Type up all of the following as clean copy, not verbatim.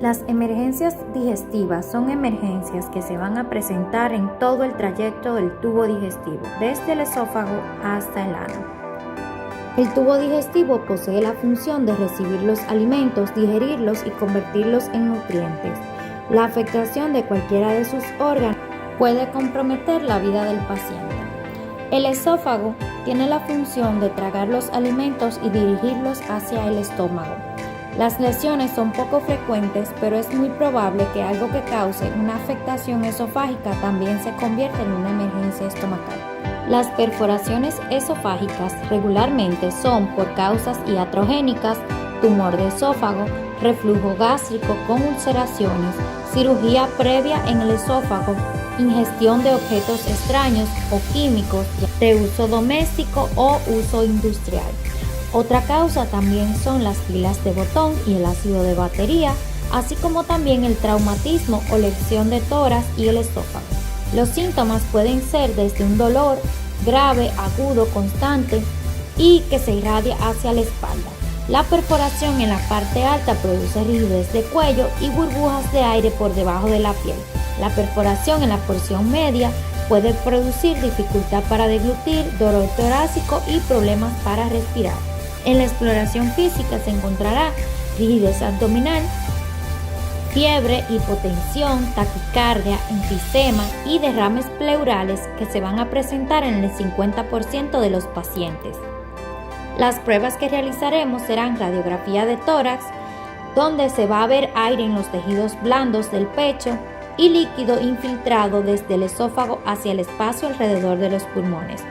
Las emergencias digestivas son emergencias que se van a presentar en todo el trayecto del tubo digestivo, desde el esófago hasta el ano. El tubo digestivo posee la función de recibir los alimentos, digerirlos y convertirlos en nutrientes. La afectación de cualquiera de sus órganos puede comprometer la vida del paciente. El esófago tiene la función de tragar los alimentos y dirigirlos hacia el estómago. Las lesiones son poco frecuentes, pero es muy probable que algo que cause una afectación esofágica también se convierta en una emergencia estomacal. Las perforaciones esofágicas regularmente son por causas iatrogénicas, tumor de esófago, reflujo gástrico con ulceraciones, cirugía previa en el esófago, ingestión de objetos extraños o químicos de uso doméstico o uso industrial. Otra causa también son las pilas de botón y el ácido de batería, así como también el traumatismo o lesión de tórax y el esófago. Los síntomas pueden ser desde un dolor grave, agudo, constante y que se irradia hacia la espalda. La perforación en la parte alta produce rigidez de cuello y burbujas de aire por debajo de la piel. La perforación en la porción media puede producir dificultad para deglutir, dolor torácico y problemas para respirar. En la exploración física se encontrará rigidez abdominal, fiebre, hipotensión, taquicardia, enfisema y derrames pleurales que se van a presentar en el 50% de los pacientes. Las pruebas que realizaremos serán radiografía de tórax, donde se va a ver aire en los tejidos blandos del pecho y líquido infiltrado desde el esófago hacia el espacio alrededor de los pulmones.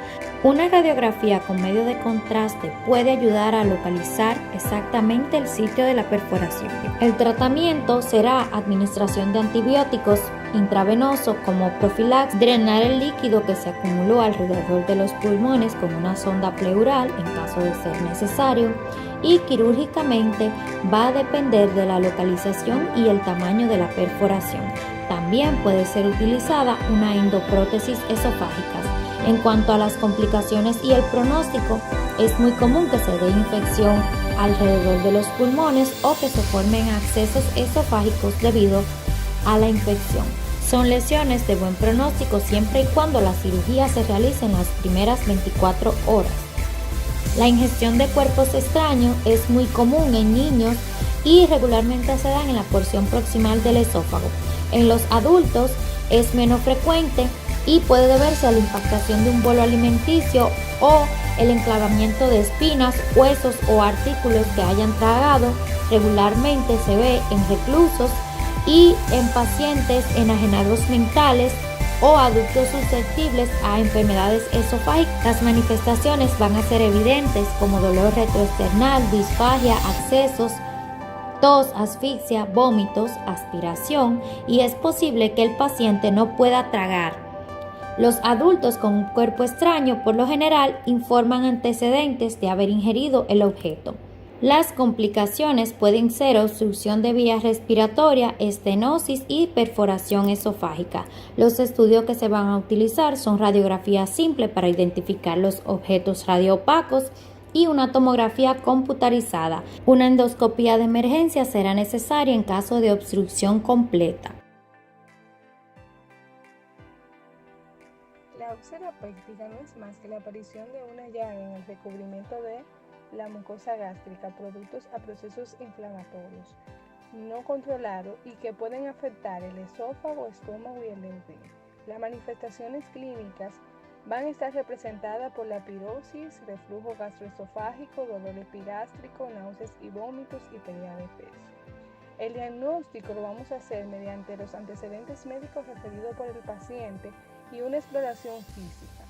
Una radiografía con medio de contraste puede ayudar a localizar exactamente el sitio de la perforación. El tratamiento será administración de antibióticos intravenoso como profilaxis, drenar el líquido que se acumuló alrededor de los pulmones con una sonda pleural en caso de ser necesario, y quirúrgicamente va a depender de la localización y el tamaño de la perforación. También puede ser utilizada una endoprótesis esofágica. En cuanto a las complicaciones y el pronóstico, es muy común que se dé infección alrededor de los pulmones o que se formen abscesos esofágicos debido a la infección. Son lesiones de buen pronóstico siempre y cuando la cirugía se realice en las primeras 24 horas. La ingestión de cuerpos extraños es muy común en niños y regularmente se dan en la porción proximal del esófago. En los adultos es menos frecuente y puede deberse a la impactación de un bolo alimenticio o el enclavamiento de espinas, huesos o artículos que hayan tragado. Regularmente se ve en reclusos y en pacientes enajenados mentales o adultos susceptibles a enfermedades esofágicas. Las manifestaciones van a ser evidentes como dolor retroesternal, disfagia, abscesos, tos, asfixia, vómitos, aspiración, y es posible que el paciente no pueda tragar. Los adultos con un cuerpo extraño por lo general informan antecedentes de haber ingerido el objeto. Las complicaciones pueden ser obstrucción de vía respiratoria, estenosis y perforación esofágica. Los estudios que se van a utilizar son radiografía simple para identificar los objetos radioopacos y una tomografía computarizada. Una endoscopía de emergencia será necesaria en caso de obstrucción completa. La úlcera péptica no es más que la aparición de una llaga en el recubrimiento de la mucosa gástrica, productos a procesos inflamatorios no controlados y que pueden afectar el esófago, estómago y el duodeno. Las manifestaciones clínicas van a estar representadas por la pirosis, reflujo gastroesofágico, dolor epigástrico, náuseas y vómitos y pérdida de peso. El diagnóstico lo vamos a hacer mediante los antecedentes médicos referidos por el paciente y una exploración física,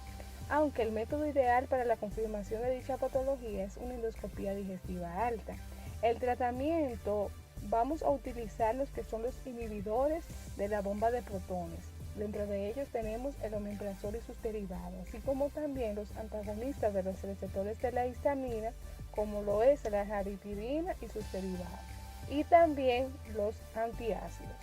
aunque el método ideal para la confirmación de dicha patología es una endoscopía digestiva alta. El tratamiento vamos a utilizar los que son los inhibidores de la bomba de protones. Dentro de ellos tenemos el omeprazol y sus derivados, así como también los antagonistas de los receptores de la histamina, como lo es la raripirina y sus derivados, y también los antiácidos.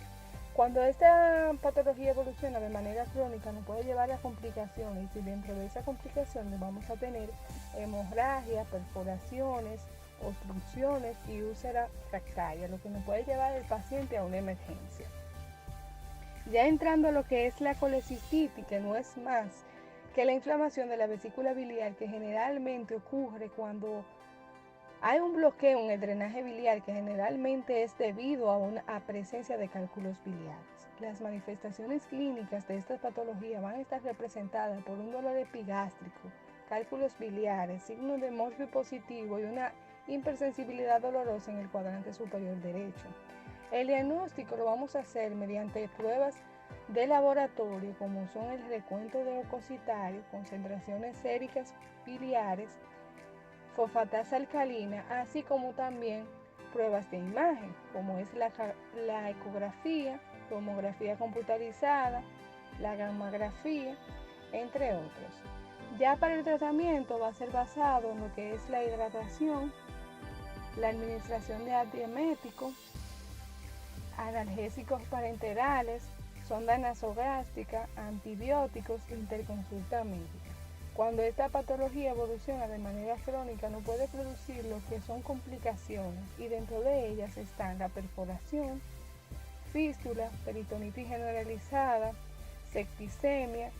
Cuando esta patología evoluciona de manera crónica nos puede llevar a complicaciones, y dentro de esas complicaciones vamos a tener hemorragia, perforaciones, obstrucciones y úlcera refractaria, lo que nos puede llevar al paciente a una emergencia. Ya entrando a lo que es la colecistitis, que no es más que la inflamación de la vesícula biliar, que generalmente ocurre cuando hay un bloqueo en el drenaje biliar, que generalmente es debido a una presencia de cálculos biliares. Las manifestaciones clínicas de esta patología van a estar representadas por un dolor epigástrico, cálculos biliares, signos de morfio positivo y una hipersensibilidad dolorosa en el cuadrante superior derecho. El diagnóstico lo vamos a hacer mediante pruebas de laboratorio, como son el recuento de leucocitario, concentraciones séricas biliares, fosfatasa alcalina, así como también pruebas de imagen, como es la ecografía, tomografía computarizada, la gammagrafía, entre otros. Ya para el tratamiento va a ser basado en lo que es la hidratación, la administración de antieméticos, analgésicos parenterales, sonda nasogástrica, antibióticos, interconsulta médica. Cuando esta patología evoluciona de manera crónica, no puede producir lo que son complicaciones, y dentro de ellas están la perforación, fístula, peritonitis generalizada, septicemia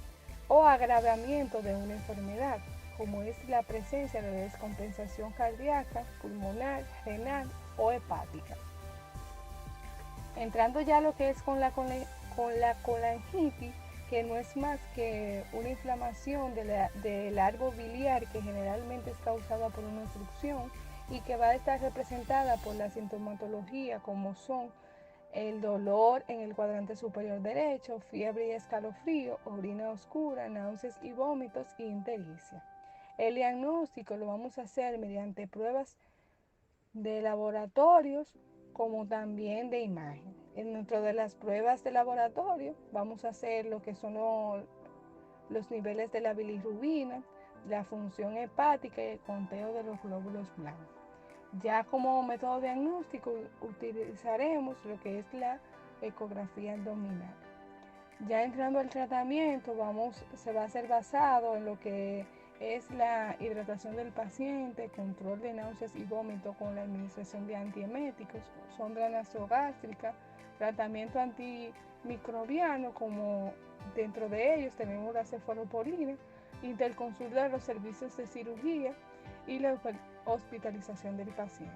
o agravamiento de una enfermedad, como es la presencia de descompensación cardíaca, pulmonar, renal o hepática. Entrando ya a lo que es con la colangitis, que no es más que una inflamación del árbol biliar, que generalmente es causada por una obstrucción y que va a estar representada por la sintomatología, como son el dolor en el cuadrante superior derecho, fiebre y escalofrío, orina oscura, náuseas y vómitos y ictericia. El diagnóstico lo vamos a hacer mediante pruebas de laboratorios como también de imagen. Dentro de las pruebas de laboratorio vamos a hacer lo que son los niveles de la bilirrubina, la función hepática y el conteo de los glóbulos blancos. Ya como método diagnóstico utilizaremos lo que es la ecografía abdominal. Ya entrando al tratamiento, se va a ser basado en lo que es la hidratación del paciente, control de náuseas y vómitos con la administración de antieméticos, sonda nasogástrica, tratamiento antimicrobiano, como dentro de ellos tenemos la cefalosporina, interconsulta de los servicios de cirugía y la hospitalización del paciente.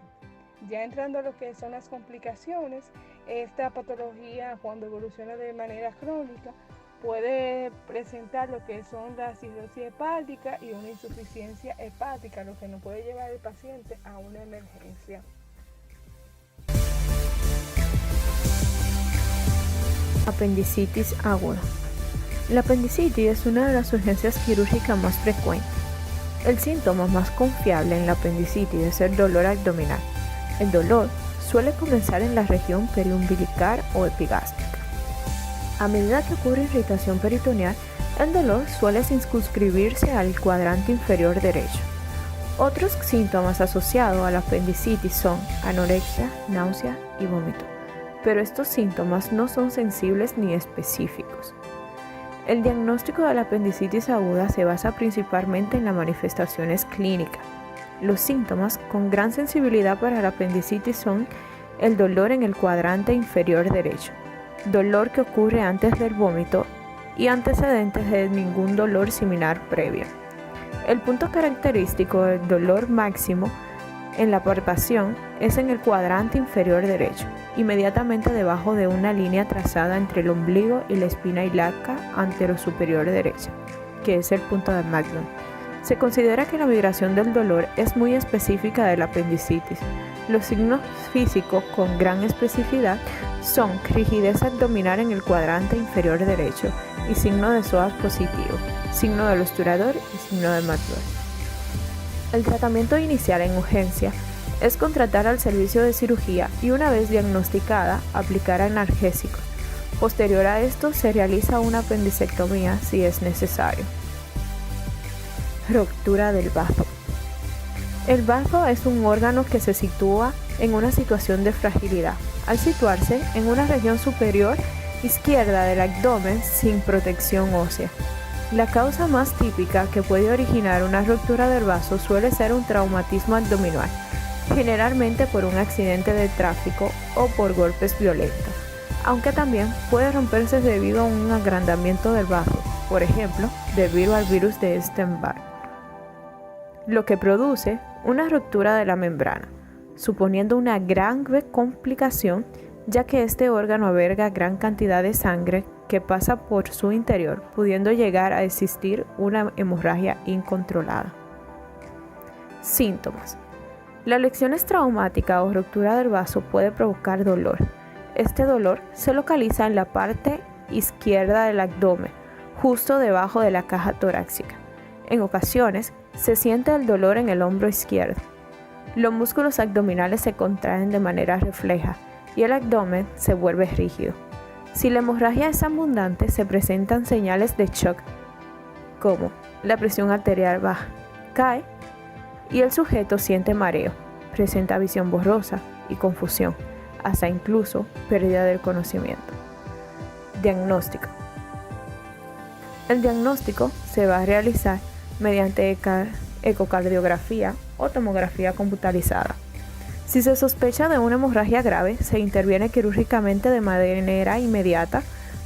Ya entrando a lo que son las complicaciones, esta patología, cuando evoluciona de manera crónica, puede presentar lo que son la cirrosis hepática y una insuficiencia hepática, lo que nos puede llevar al paciente a una emergencia. Apendicitis aguda. La apendicitis es una de las urgencias quirúrgicas más frecuentes. El síntoma más confiable en la apendicitis es el dolor abdominal. El dolor suele comenzar en la región periumbilical o epigástrica. A medida que ocurre irritación peritoneal, el dolor suele circunscribirse al cuadrante inferior derecho. Otros síntomas asociados a la apendicitis son anorexia, náusea y vómito, pero estos síntomas no son sensibles ni específicos. El diagnóstico de la apendicitis aguda se basa principalmente en las manifestaciones clínicas. Los síntomas con gran sensibilidad para la apendicitis son el dolor en el cuadrante inferior derecho, dolor que ocurre antes del vómito y antecedentes de ningún dolor similar previo. El punto característico del dolor máximo en la palpación es en el cuadrante inferior derecho, inmediatamente debajo de una línea trazada entre el ombligo y la espina ilíaca anterosuperior derecha, que es el punto de Magnum. Se considera que la migración del dolor es muy específica de la apendicitis. Los signos físicos con gran especificidad son rigidez abdominal en el cuadrante inferior derecho y signo de psoas positivo, signo del obturador y signo de Magnum. El tratamiento inicial en urgencia es contratar al servicio de cirugía y, una vez diagnosticada, aplicar analgésicos. Posterior a esto se realiza una apendicectomía si es necesario. Ruptura del bazo. El bazo es un órgano que se sitúa en una situación de fragilidad, al situarse en una región superior izquierda del abdomen sin protección ósea. La causa más típica que puede originar una ruptura del bazo suele ser un traumatismo abdominal. generalmente por un accidente de tráfico o por golpes violentos, aunque también puede romperse debido a un agrandamiento del vaso, por ejemplo, debido al virus de Epstein-Barr, lo que produce una ruptura de la membrana, suponiendo una gran complicación, ya que este órgano alberga gran cantidad de sangre que pasa por su interior, pudiendo llegar a existir una hemorragia incontrolada. Síntomas. La lesión traumática o ruptura del vaso puede provocar dolor. Este dolor se localiza en la parte izquierda del abdomen, justo debajo de la caja torácica. En ocasiones, se siente el dolor en el hombro izquierdo. Los músculos abdominales se contraen de manera refleja y el abdomen se vuelve rígido. Si la hemorragia es abundante, se presentan señales de shock, como la presión arterial baja, cae y el sujeto siente mareo, presenta visión borrosa y confusión, hasta incluso pérdida del conocimiento. Diagnóstico. El diagnóstico se va a realizar mediante ecocardiografía o tomografía computarizada. Si se sospecha de una hemorragia grave, se interviene quirúrgicamente de manera inmediata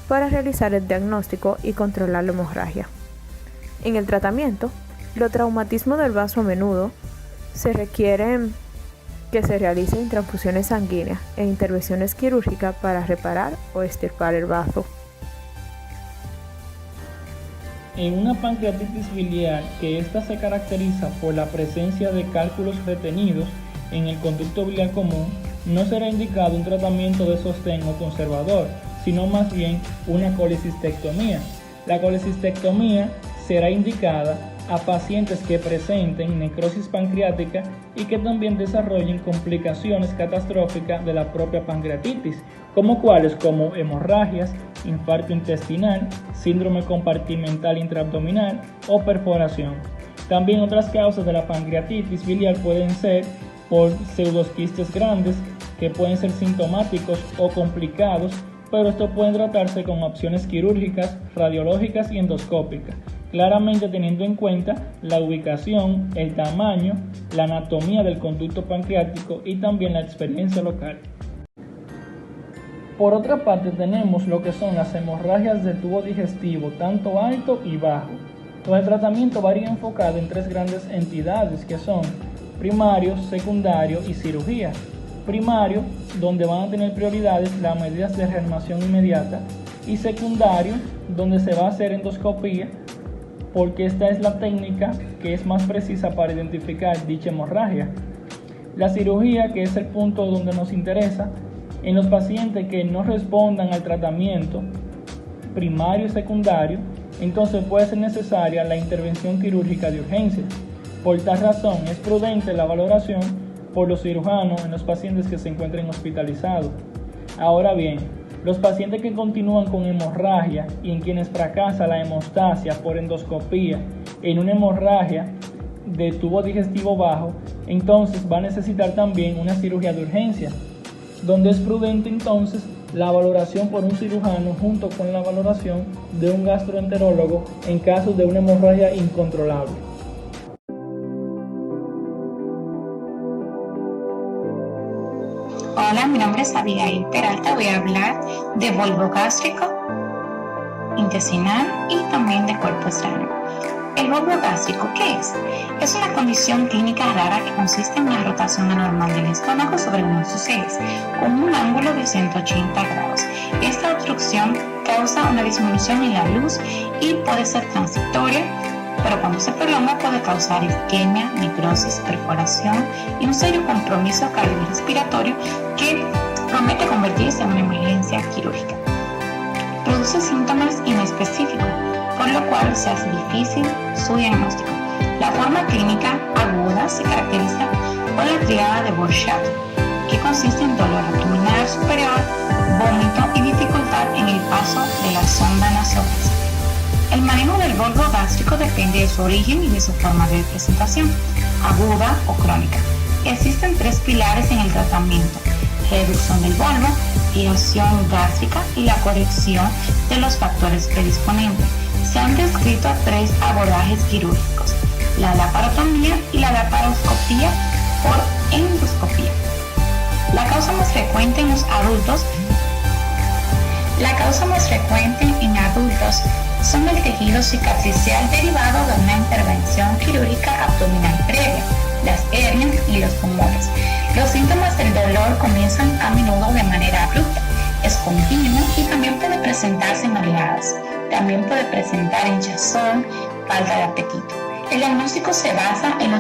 para realizar el diagnóstico y controlar la hemorragia. En el tratamiento, los traumatismos del vaso a menudo se requieren que se realicen transfusiones sanguíneas e intervenciones quirúrgicas para reparar o extirpar el vaso. En una pancreatitis biliar, que ésta se caracteriza por la presencia de cálculos retenidos en el conducto biliar común, no será indicado un tratamiento de sostén o conservador, sino más bien una colecistectomía. La colecistectomía será indicada a pacientes que presenten necrosis pancreática y que también desarrollen complicaciones catastróficas de la propia pancreatitis, como hemorragias, infarto intestinal, síndrome compartimental intraabdominal o perforación. También otras causas de la pancreatitis biliar pueden ser por pseudoquistes grandes, que pueden ser sintomáticos o complicados, pero esto puede tratarse con opciones quirúrgicas, radiológicas y endoscópicas, claramente teniendo en cuenta la ubicación, el tamaño, la anatomía del conducto pancreático y también la experiencia local. Por otra parte, tenemos lo que son las hemorragias de tubo digestivo, tanto alto y bajo. Todo el tratamiento varía enfocado en tres grandes entidades, que son primario, secundario y cirugía. Primario, donde van a tener prioridades las medidas de reanimación inmediata, y secundario, donde se va a hacer endoscopía, porque esta es la técnica que es más precisa para identificar dicha hemorragia. La cirugía, que es el punto donde nos interesa, en los pacientes que no respondan al tratamiento primario y secundario, entonces puede ser necesaria la intervención quirúrgica de urgencia. Por tal razón, es prudente la valoración por los cirujanos en los pacientes que se encuentren hospitalizados. Ahora bien, los pacientes que continúan con hemorragia y en quienes fracasa la hemostasia por endoscopía en una hemorragia de tubo digestivo bajo, entonces va a necesitar también una cirugía de urgencia, donde es prudente entonces la valoración por un cirujano junto con la valoración de un gastroenterólogo en caso de una hemorragia incontrolable. Hola, mi nombre es Abigail Peralta. Voy a hablar de bulbo gástrico, intestinal y también de cuerpo extraño. El bulbo gástrico, ¿qué es? Es una condición clínica rara que consiste en una rotación anormal del estómago sobre uno de sus ejes, con un ángulo de 180 grados. Esta obstrucción causa una disminución en la luz y puede ser transitoria, pero cuando se prolonga puede causar isquemia, necrosis, perforación y un serio compromiso cardiorrespiratorio que promete convertirse en una emergencia quirúrgica. Produce síntomas inespecíficos, por lo cual se hace difícil su diagnóstico. La forma clínica aguda se caracteriza por la triada de Borchardt, que consiste en dolor abdominal superior, vómito y dificultad en el paso de la sonda nasogésica. El manejo del bulbo gástrico depende de su origen y de su forma de presentación, aguda o crónica. Existen tres pilares en el tratamiento: reducción del bulbo, irritación gástrica y la corrección de los factores predisponentes. Se han descrito tres abordajes quirúrgicos: la laparotomía y la laparoscopía por endoscopia. frecuente en los adultos. La causa más frecuente en adultos son el tejido cicatricial derivado de una intervención quirúrgica abdominal previa, las hernias y los tumores. Los síntomas del dolor comienzan a menudo de manera abrupta, es continuo y también puede presentarse en oleadas. También puede presentar hinchazón, falta de apetito. El diagnóstico se basa en